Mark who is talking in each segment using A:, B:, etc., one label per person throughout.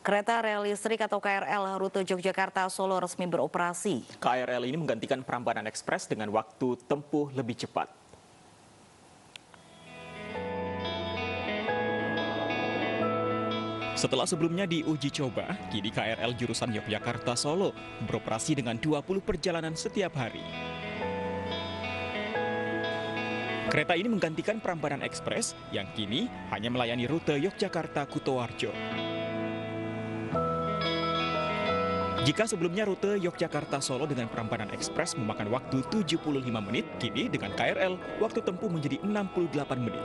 A: Kereta rel listrik atau KRL rute Yogyakarta Solo resmi beroperasi.
B: KRL ini menggantikan Prambanan Ekspres dengan waktu tempuh lebih cepat. Setelah sebelumnya diuji coba, kini KRL jurusan Yogyakarta Solo beroperasi dengan 20 perjalanan setiap hari. Kereta ini menggantikan Prambanan Ekspres yang kini hanya melayani rute Yogyakarta-Kutoarjo. Jika sebelumnya rute Yogyakarta-Solo dengan Prambanan Ekspres memakan waktu 75 menit, kini dengan KRL waktu tempuh menjadi 68 menit.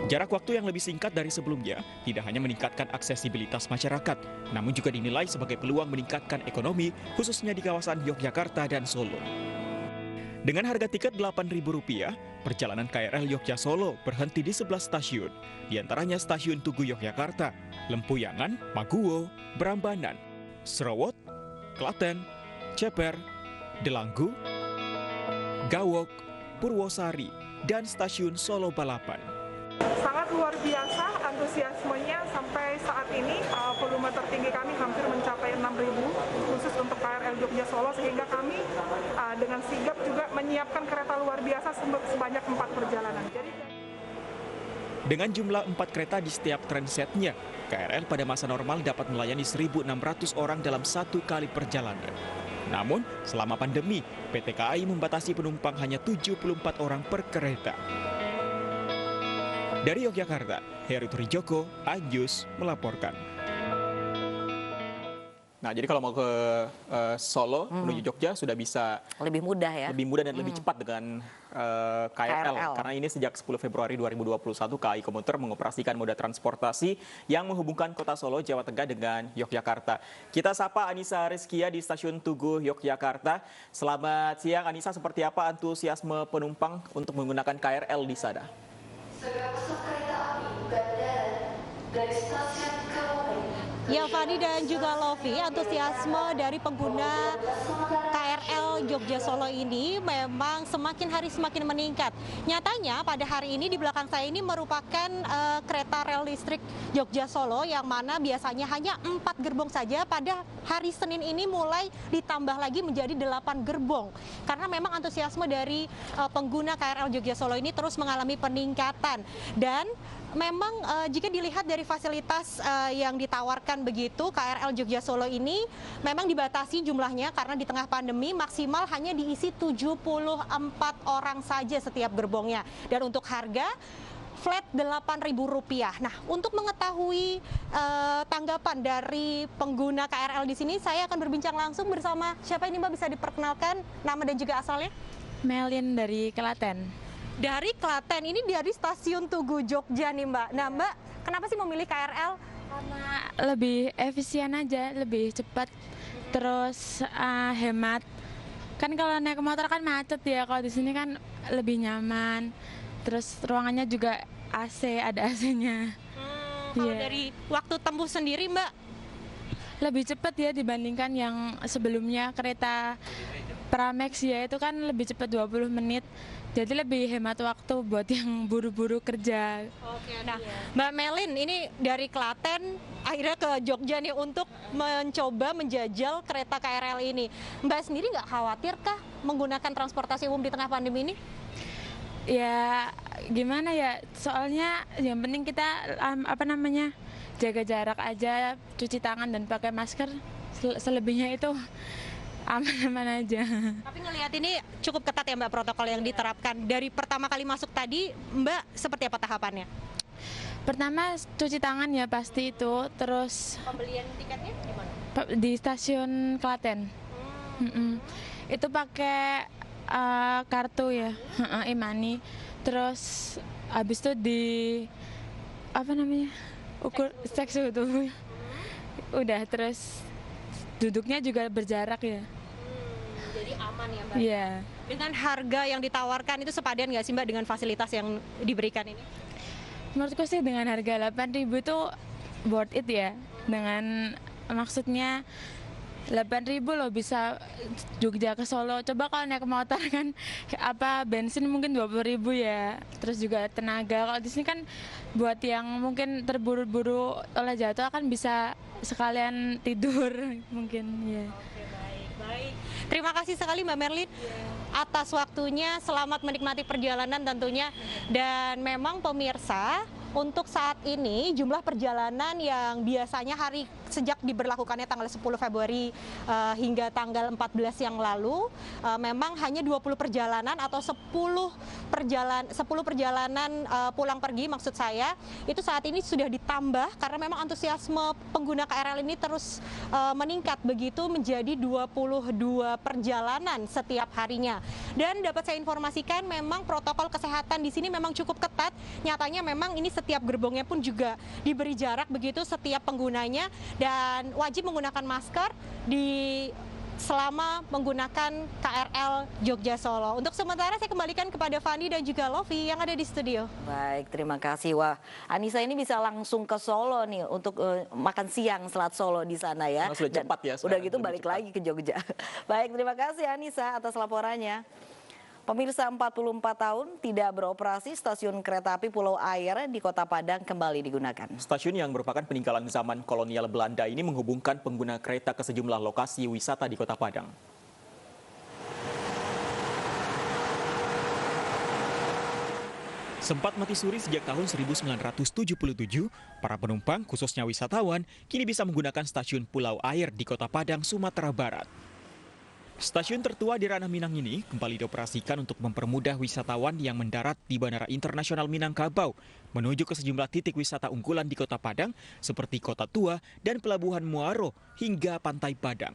B: Jarak waktu yang lebih singkat dari sebelumnya tidak hanya meningkatkan aksesibilitas masyarakat, namun juga dinilai sebagai peluang meningkatkan ekonomi, khususnya di kawasan Yogyakarta dan Solo. Dengan harga tiket Rp8.000, perjalanan KRL Yogya-Solo berhenti di 11 stasiun, diantaranya Stasiun Tugu Yogyakarta, Lempuyangan, Maguwo, Prambanan, Serowot, Klaten, Ceper, Delanggu, Gawok, Purwosari, dan Stasiun Solo Balapan.
C: Sangat luar biasa antusiasmenya sampai saat ini volume tertinggi kami hampir mencapai 6.000 khusus untuk KRL Jogja Solo, sehingga kami dengan sigap juga menyiapkan kereta luar biasa sebanyak 4 perjalanan.
B: Dengan jumlah 4 kereta di setiap transetnya, KRL pada masa normal dapat melayani 1.600 orang dalam satu kali perjalanan. Namun, selama pandemi, PT KAI membatasi penumpang hanya 74 orang per kereta. Dari Yogyakarta, Heru Trijoko, Anjus melaporkan. Nah, jadi kalau mau ke Solo menuju Jogja sudah bisa
A: Lebih mudah ya?
B: lebih mudah dan lebih cepat dengan KRL. Karena ini sejak 10 Februari 2021 KAI Komuter mengoperasikan moda transportasi yang menghubungkan kota Solo, Jawa Tengah dengan Yogyakarta. Kita sapa Anissa Rizkia di Stasiun Tugu Yogyakarta. Selamat siang Anissa, seperti apa antusiasme penumpang untuk menggunakan KRL di sana?
D: Segera masuk kereta api bandara dari stasiun
E: Ya, Fani dan juga Lovi, antusiasme dari pengguna KRL Jogja Solo ini memang semakin hari semakin meningkat. Nyatanya pada hari ini di belakang saya ini merupakan kereta rel listrik Jogja Solo yang mana biasanya hanya 4 gerbong saja. Pada hari Senin ini mulai ditambah lagi menjadi 8 gerbong. Karena memang antusiasme dari pengguna KRL Jogja Solo ini terus mengalami peningkatan. Dan memang jika dilihat dari fasilitas yang ditawarkan begitu, KRL Jogja Solo ini memang dibatasi jumlahnya karena di tengah pandemi maksimal hanya diisi 74 orang saja setiap gerbongnya. Dan untuk harga flat Rp8.000. Nah, untuk mengetahui tanggapan dari pengguna KRL di sini, saya akan berbincang langsung bersama siapa ini Mbak, bisa diperkenalkan nama dan juga asalnya?
F: Melin dari Klaten.
E: Dari Klaten, ini dari Stasiun Tugu Jogja nih Mbak. Nah Mbak, kenapa sih memilih KRL?
F: Karena lebih efisien aja, lebih cepat, terus hemat. Kan kalau naik motor kan macet ya, kalau di sini kan lebih nyaman. Terus ruangannya juga AC, ada AC-nya.
E: Kalau dari waktu tempuh sendiri Mbak?
F: Lebih cepat ya dibandingkan yang sebelumnya kereta Pramex ya, itu kan lebih cepat 20 menit. Jadi lebih hemat waktu buat yang buru-buru kerja.
E: Oke, nah Mbak Melin ini dari Klaten akhirnya ke Jogja nih untuk mencoba menjajal kereta KRL ini. Mbak sendiri nggak khawatir kah menggunakan transportasi umum di tengah pandemi ini?
F: Ya gimana ya, soalnya yang penting kita jaga jarak aja, cuci tangan dan pakai masker. Selebihnya itu aman-aman aja.
E: Tapi ngelihat ini cukup ketat ya Mbak protokol yang diterapkan. Dari pertama kali masuk tadi Mbak seperti apa tahapannya?
F: Pertama cuci tangan ya pasti itu, terus
E: Pembelian tiketnya di mana?
F: di stasiun Klaten. Itu pakai kartu ya, e-money. Terus habis itu ukur cek suhu tubuh. Udah, terus duduknya juga berjarak ya.
E: Jadi aman ya Mbak?
F: Iya.
E: Dengan harga yang ditawarkan itu sepadan nggak sih Mbak dengan fasilitas yang diberikan ini?
F: Menurutku sih dengan harga 8.000 itu worth it ya. Dengan maksudnya 8.000 loh bisa Jogja ke Solo. Coba kalau naik motor kan bensin mungkin 20.000 ya. Terus juga tenaga. Kalau di sini kan buat yang mungkin terburu-buru oleh jadwal kan bisa sekalian tidur mungkin ya.
E: Baik. Terima kasih sekali Mbak Merlin atas waktunya. Selamat menikmati perjalanan tentunya. Dan memang pemirsa, untuk saat ini jumlah perjalanan yang biasanya sejak diberlakukannya tanggal 10 Februari hingga tanggal 14 yang lalu memang hanya 20 perjalanan atau 10 perjalanan pulang pergi maksud saya. Itu saat ini sudah ditambah karena memang antusiasme pengguna KRL ini terus meningkat begitu menjadi 22 perjalanan setiap harinya. Dan dapat saya informasikan memang protokol kesehatan di sini memang cukup ketat. Nyatanya memang ini setiap gerbongnya pun juga diberi jarak begitu setiap penggunanya dan wajib menggunakan masker selama menggunakan KRL Jogja Solo. Untuk sementara saya kembalikan kepada Fani dan juga Lovi yang ada di studio.
A: Baik, terima kasih. Wah, Anissa ini bisa langsung ke Solo nih untuk makan siang selat Solo di sana ya.
B: Nah, sudah cepat ya.
A: Udah gitu balik lagi ke Jogja. Baik, terima kasih Anissa atas laporannya. Pemirsa, 44 tahun tidak beroperasi stasiun kereta api Pulau Air di Kota Padang kembali digunakan.
B: Stasiun yang merupakan peninggalan zaman kolonial Belanda ini menghubungkan pengguna kereta ke sejumlah lokasi wisata di Kota Padang. Sempat mati suri sejak tahun 1977, para penumpang khususnya wisatawan kini bisa menggunakan stasiun Pulau Air di Kota Padang, Sumatera Barat. Stasiun tertua di Ranah Minang ini kembali dioperasikan untuk mempermudah wisatawan yang mendarat di Bandara Internasional Minangkabau menuju ke sejumlah titik wisata unggulan di Kota Padang seperti Kota Tua dan Pelabuhan Muaro hingga Pantai Padang.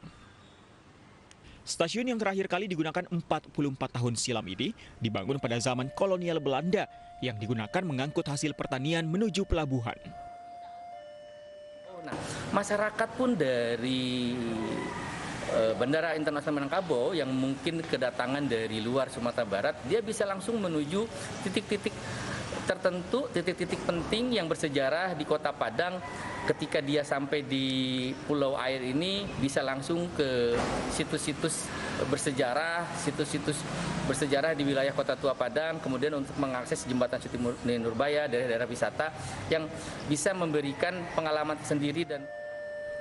B: Stasiun yang terakhir kali digunakan 44 tahun silam ini dibangun pada zaman kolonial Belanda yang digunakan mengangkut hasil pertanian menuju pelabuhan.
G: Nah, masyarakat pun dari Bandara Internasional Minangkabau yang mungkin kedatangan dari luar Sumatera Barat, dia bisa langsung menuju titik-titik tertentu, titik-titik penting yang bersejarah di Kota Padang. Ketika dia sampai di Pulau Air ini bisa langsung ke situs-situs bersejarah di wilayah Kota Tua Padang, kemudian untuk mengakses jembatan Siti Nurbaya, daerah-daerah wisata yang bisa memberikan pengalaman sendiri. Dan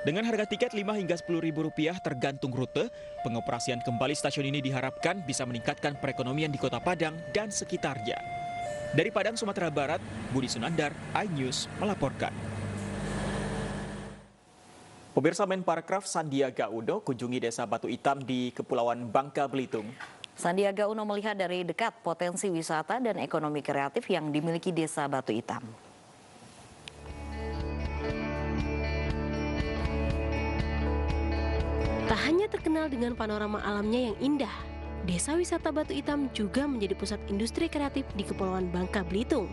B: dengan harga tiket 5 hingga 10 ribu rupiah tergantung rute, pengoperasian kembali stasiun ini diharapkan bisa meningkatkan perekonomian di Kota Padang dan sekitarnya. Dari Padang, Sumatera Barat, Budi Sunandar, iNews melaporkan. Pemirsa, Menparekraf Sandiaga Uno kunjungi Desa Batu Hitam di Kepulauan Bangka Belitung.
A: Sandiaga Uno melihat dari dekat potensi wisata dan ekonomi kreatif yang dimiliki Desa Batu Hitam.
H: Tak hanya terkenal dengan panorama alamnya yang indah, Desa Wisata Batu Hitam juga menjadi pusat industri kreatif di Kepulauan Bangka Belitung.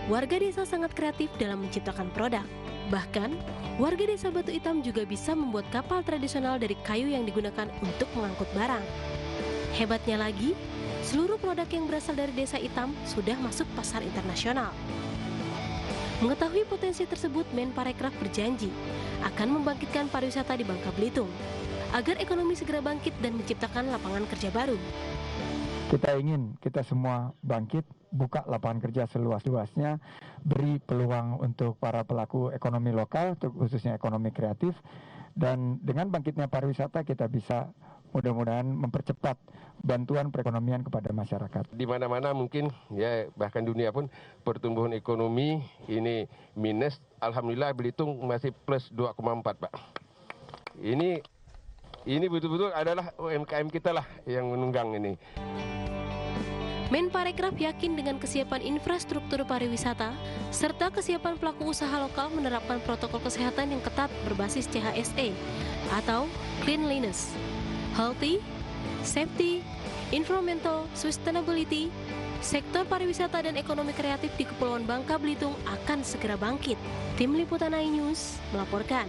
H: Warga desa sangat kreatif dalam menciptakan produk. Bahkan, warga Desa Batu Hitam juga bisa membuat kapal tradisional dari kayu yang digunakan untuk mengangkut barang. Hebatnya lagi, seluruh produk yang berasal dari Desa Hitam sudah masuk pasar internasional. Mengetahui potensi tersebut, Menparekraf berjanji akan membangkitkan pariwisata di Bangka Belitung agar ekonomi segera bangkit dan menciptakan lapangan kerja baru.
I: Kita ingin kita semua bangkit, buka lapangan kerja seluas-luasnya, beri peluang untuk para pelaku ekonomi lokal, khususnya ekonomi kreatif, dan dengan bangkitnya pariwisata kita bisa mudah-mudahan mempercepat bantuan perekonomian kepada masyarakat.
J: Di mana-mana mungkin ya bahkan dunia pun pertumbuhan ekonomi ini minus, alhamdulillah Belitung masih plus 2,4 Pak. Ini betul-betul adalah UMKM kita lah yang menunggang ini.
H: Menparekraf yakin dengan kesiapan infrastruktur pariwisata serta kesiapan pelaku usaha lokal menerapkan protokol kesehatan yang ketat berbasis CHSE atau Cleanliness, Healthy, Safety, Environmental, Sustainability. Sektor pariwisata dan ekonomi kreatif di Kepulauan Bangka Belitung akan segera bangkit. Tim Liputan iNews melaporkan.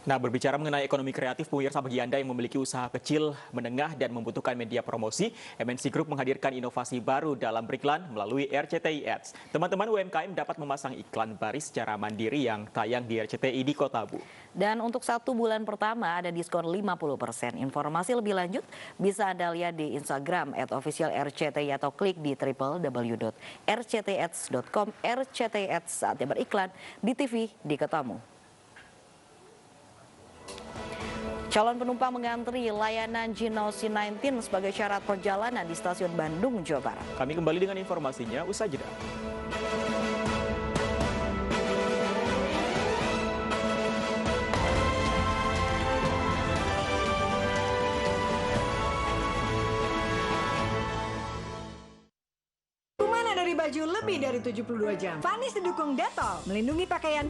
B: Nah, berbicara mengenai ekonomi kreatif, pemirsa, bagi Anda yang memiliki usaha kecil, menengah, dan membutuhkan media promosi, MNC Group menghadirkan inovasi baru dalam beriklan melalui RCTI Ads. Teman-teman UMKM dapat memasang iklan baris secara mandiri yang tayang di RCTI di Kota Bu.
A: Dan untuk 1 bulan pertama ada diskon 50%. Informasi lebih lanjut bisa Anda lihat di Instagram @officialRCTI atau klik di www.rctads.com. RCTI Ads saatnya beriklan di TV di Kotamu. Calon penumpang mengantri layanan Genosi 19 sebagai syarat perjalanan di stasiun Bandung, Jawa Barat.
B: Kami kembali dengan informasinya usai jeda.
K: Mana dari baju lebih dari 72 jam. Vanis didukung Dettol, melindungi pakaian